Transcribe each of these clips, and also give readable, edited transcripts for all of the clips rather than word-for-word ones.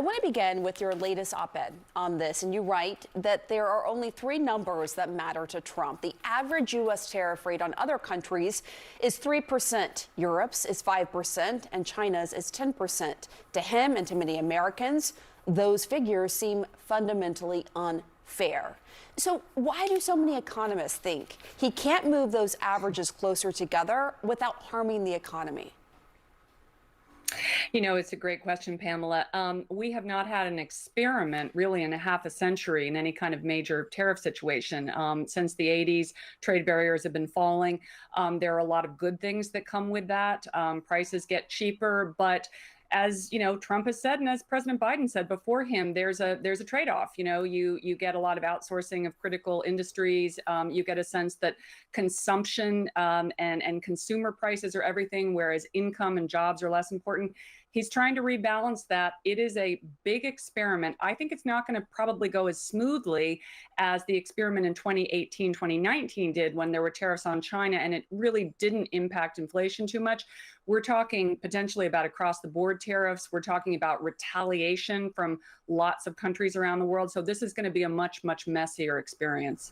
want to begin with your latest op-ed on this, and you write that there are only three numbers that matter to Trump. The average U.S. tariff rate on other countries is 3%, Europe's is 5%, and China's is 10%. To him and to many Americans, those figures seem fundamentally unfair. So why do so many economists think he can't move those averages closer together without harming the economy? You know, it's a great question, Pamela. We have not had an experiment really in a half a century in any kind of major tariff situation. Since the 80s, trade barriers have been falling. There are a lot of good things that come with that. Prices get cheaper, but as you know, Trump has said, and as President Biden said before him, there's a trade-off. You know, you get a lot of outsourcing of critical industries. You get a sense that consumption and consumer prices are everything, whereas income and jobs are less important. He's trying to rebalance that. It is a big experiment. I think it's not going to probably go as smoothly as the experiment in 2018, 2019 did when there were tariffs on China, and it really didn't impact inflation too much. We're talking potentially about across-the-board tariffs. We're talking about retaliation from lots of countries around the world. So this is going to be a much, much messier experience.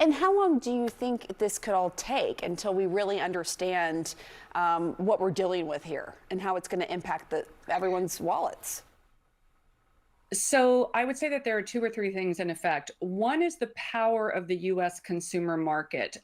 And how long do you think this could all take until we really understand what we're dealing with here and how it's going to impact everyone's wallets? So I would say that there are two or three things in effect. One is the power of the U.S. consumer market.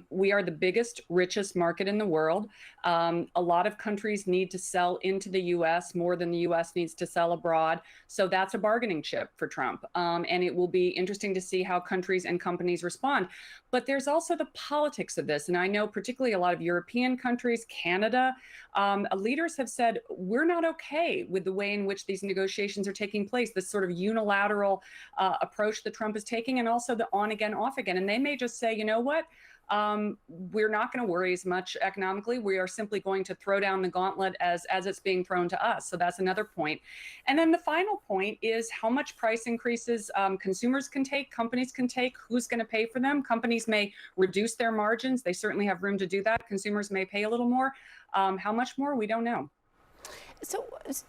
We are the biggest, richest market in the world. A lot of countries need to sell into the U.S. more than the U.S. needs to sell abroad. So that's a bargaining chip for Trump. And it will be interesting to see how countries and companies respond. But there's also the politics of this. And I know particularly a lot of European countries, Canada, leaders have said, we're not okay with the way in which these negotiations are taking place, this sort of unilateral approach that Trump is taking, and also the on again, off again. And they may just say, you know what? We're not going to worry as much economically. We are simply going to throw down the gauntlet as it's being thrown to us. So that's another point. And then the final point is how much price increases consumers can take, companies can take, who's going to pay for them. Companies may reduce their margins. They certainly have room to do that. Consumers may pay a little more. How much more? We don't know. So,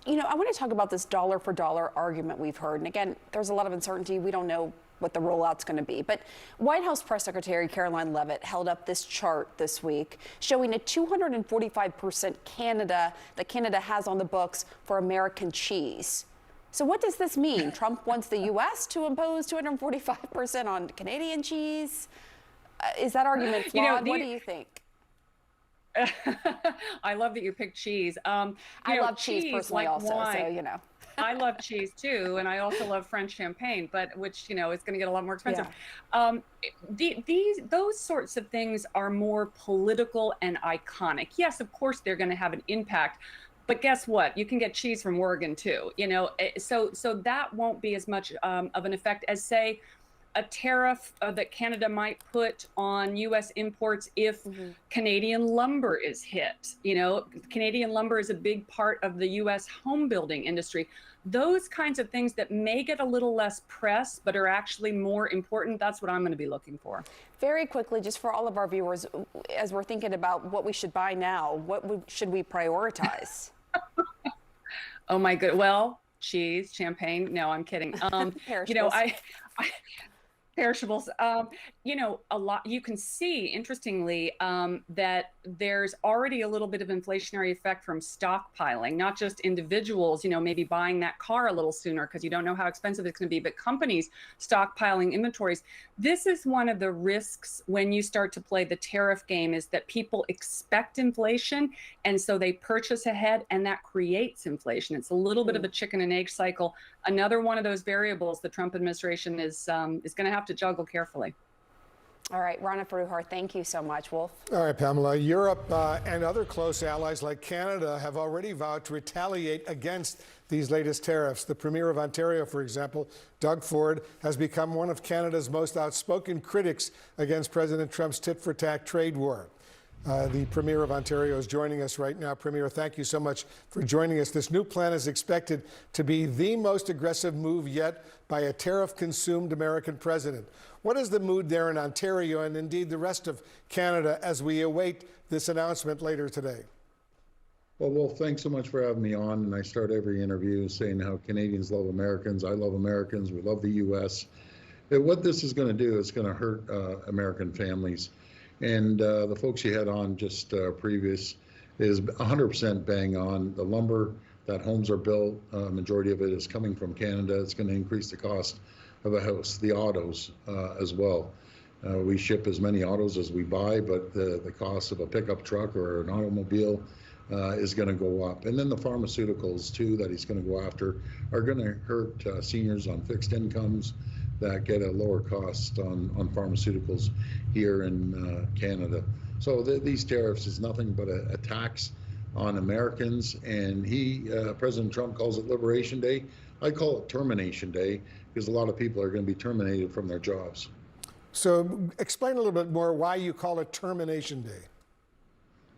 you know, I want to talk about this dollar for dollar argument we've heard. And again, there's a lot of uncertainty. We don't know what the rollout's going to be. But White House Press Secretary Caroline Leavitt held up this chart this week showing a 245% that Canada has on the books for American cheese. So what does this mean? Trump wants the U.S. to impose 245% on Canadian cheese? Is that argument flawed? You know, what do you think? I love that you picked cheese. I love cheese personally, like also, wine. So you know. I love cheese too, and I also love French champagne, but which you know is going to get a lot more expensive. Yeah. Those sorts of things are more political and iconic. Yes, of course they're going to have an impact, but guess what? You can get cheese from Oregon too. You know, so that won't be as much of an effect as say a tariff that Canada might put on U.S. imports if Canadian lumber is hit. You know, Canadian lumber is a big part of the U.S. home building industry. Those kinds of things that may get a little less press, but are actually more important, that's what I'm going to be looking for. Very quickly, just for all of our viewers, as we're thinking about what we should buy now, what should we prioritize? Oh, my good. Well, cheese, champagne. No, I'm kidding. You know, perishables. You know, a lot, you can see, interestingly, that there's already a little bit of inflationary effect from stockpiling, not just individuals, you know, maybe buying that car a little sooner because you don't know how expensive it's going to be, but companies stockpiling inventories. This is one of the risks when you start to play the tariff game, is that people expect inflation, and so they purchase ahead, and that creates inflation. It's a little bit of a chicken and egg cycle. Another one of those variables the Trump administration is going to have to juggle carefully. All right, Rana Foroohar, thank you so much. Wolf. All right, Pamela. Europe and other close allies like Canada have already vowed to retaliate against these latest tariffs. The Premier of Ontario, for example, Doug Ford, has become one of Canada's most outspoken critics against President Trump's tit-for-tat trade war. The Premier of Ontario is joining us right now. Premier, thank you so much for joining us. This new plan is expected to be the most aggressive move yet by a tariff-consumed American president. What is the mood there in Ontario and indeed the rest of Canada as we await this announcement later today? Well, thanks so much for having me on. And I start every interview saying how Canadians love Americans. I love Americans. We love the U.S. And what this is going to do is going to hurt American families. And the folks you had on just previous is 100% bang on. The lumber that homes are built, majority of it is coming from Canada. It's going to increase the cost of a house, the autos as well. We ship as many autos as we buy, but the cost of a pickup truck or an automobile is going to go up. And then the pharmaceuticals too that he's going to go after are going to hurt seniors on fixed incomes that get a lower cost on pharmaceuticals here in Canada. So these tariffs is nothing but a tax on Americans, and President Trump calls it Liberation Day. I call it Termination Day because a lot of people are going to be terminated from their jobs. So explain a little bit more why you call it Termination Day.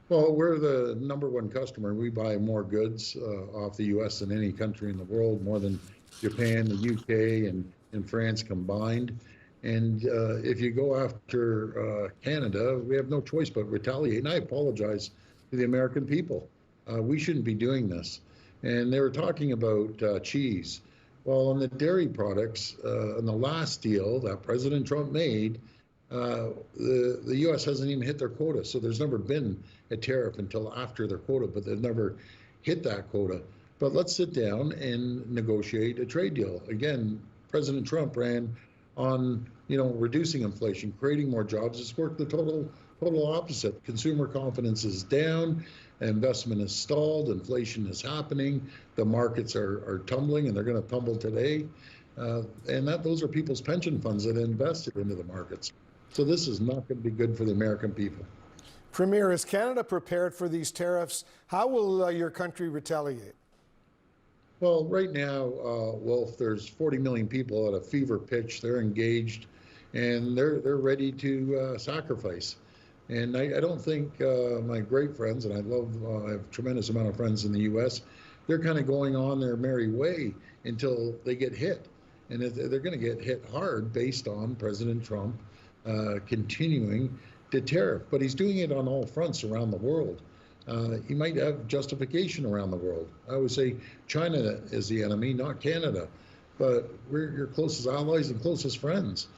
Well, we're the #1 customer. We buy more goods off the U.S. than any country in the world, more than Japan, the UK, and France combined. And if you go after Canada, we have no choice but retaliate. And I apologize to the American people. We shouldn't be doing this. And they were talking about cheese. Well, on the dairy products, on the last deal that President Trump made, the U.S. hasn't even hit their quota. So there's never been a tariff until after their quota, but they've never hit that quota. But let's sit down and negotiate a trade deal. Again, President Trump ran on, reducing inflation, creating more jobs. It's worked the total opposite. Consumer confidence is down, investment is stalled, inflation is happening, the markets are tumbling, and they're going to tumble today. And those are people's pension funds that invested into the markets. So this is not going to be good for the American people. Premier, is Canada prepared for these tariffs? How will your country retaliate? Well, right now, Wolf, there's 40 million people at a fever pitch. They're engaged, and they're ready to sacrifice. And I don't think my great friends, and I have a tremendous amount of friends in the U.S., they're kind of going on their merry way until they get hit. And they're going to get hit hard based on President Trump continuing to tariff. But he's doing it on all fronts around the world. He might have justification around the world. I always say China is the enemy, not Canada. But we're your closest allies and closest friends.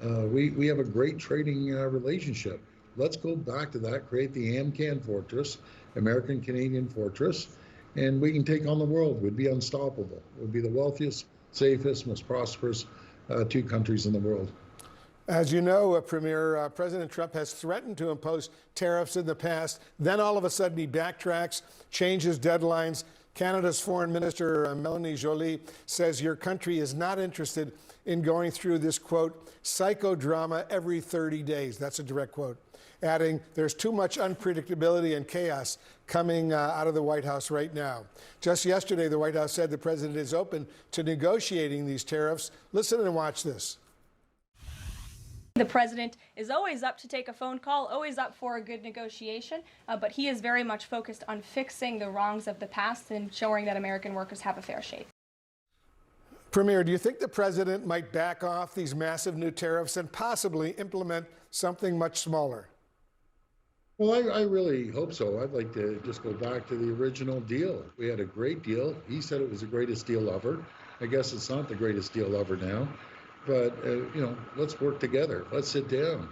We have a great trading relationship. Let's go back to that, create the AMCAN fortress, American-Canadian fortress, and we can take on the world. We'd be unstoppable. We'd be the wealthiest, safest, most prosperous 2 countries in the world. As you know, Premier, President Trump has threatened to impose tariffs in the past. Then all of a sudden he backtracks, changes deadlines. Canada's Foreign Minister, Melanie Joly, says your country is not interested in going through this, quote, psychodrama every 30 days. That's a direct quote. Adding, there's too much unpredictability and chaos coming out of the White House right now. Just yesterday, the White House said the president is open to negotiating these tariffs. Listen and watch this. The president is always up to take a phone call, always up for a good negotiation, but he is very much focused on fixing the wrongs of the past and ensuring that American workers have a fair shake. Premier, do you think the president might back off these massive new tariffs and possibly implement something much smaller? Well, I really hope so. I'd like to just go back to the original deal. We had a great deal. He said it was the greatest deal ever. I guess it's not the greatest deal ever now. But, let's work together. Let's sit down.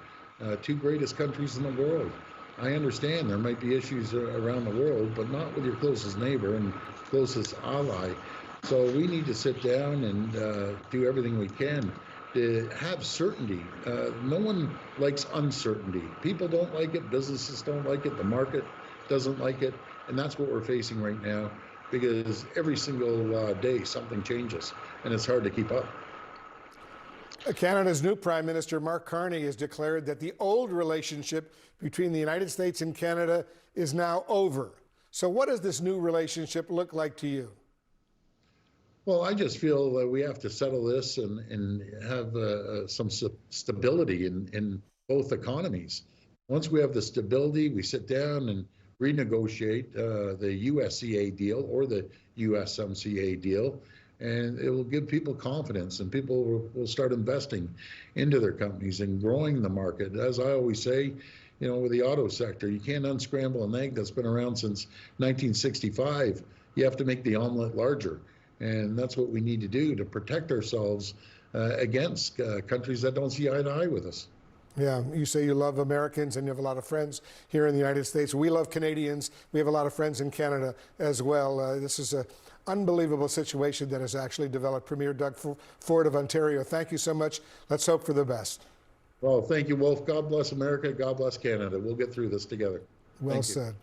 2 greatest countries in the world. I understand there might be issues around the world, but not with your closest neighbor and closest ally. So we need to sit down and do everything we can to have certainty. No one likes uncertainty. People don't like it. Businesses don't like it. The market doesn't like it. And that's what we're facing right now, because every single day something changes, and it's hard to keep up. Canada's new Prime Minister, Mark Carney, has declared that the old relationship between the United States and Canada is now over. So what does this new relationship look like to you? Well, I just feel that we have to settle this and have some stability in both economies. Once we have the stability, we sit down and renegotiate the USCA deal or the USMCA deal, and it will give people confidence, and people will start investing into their companies and growing the market. As I always say, you know, with the auto sector. You can't unscramble an egg that's been around since 1965. You have to make the omelet larger. And that's what we need to do to protect ourselves against countries that don't see eye to eye with us. Yeah, you say you love Americans and you have a lot of friends here in the United States. We love Canadians. We have a lot of friends in Canada as well. This is an unbelievable situation that has actually developed. Premier Doug Ford of Ontario, thank you so much. Let's hope for the best. Well, thank you, Wolf. God bless America. God bless Canada. We'll get through this together. Well said.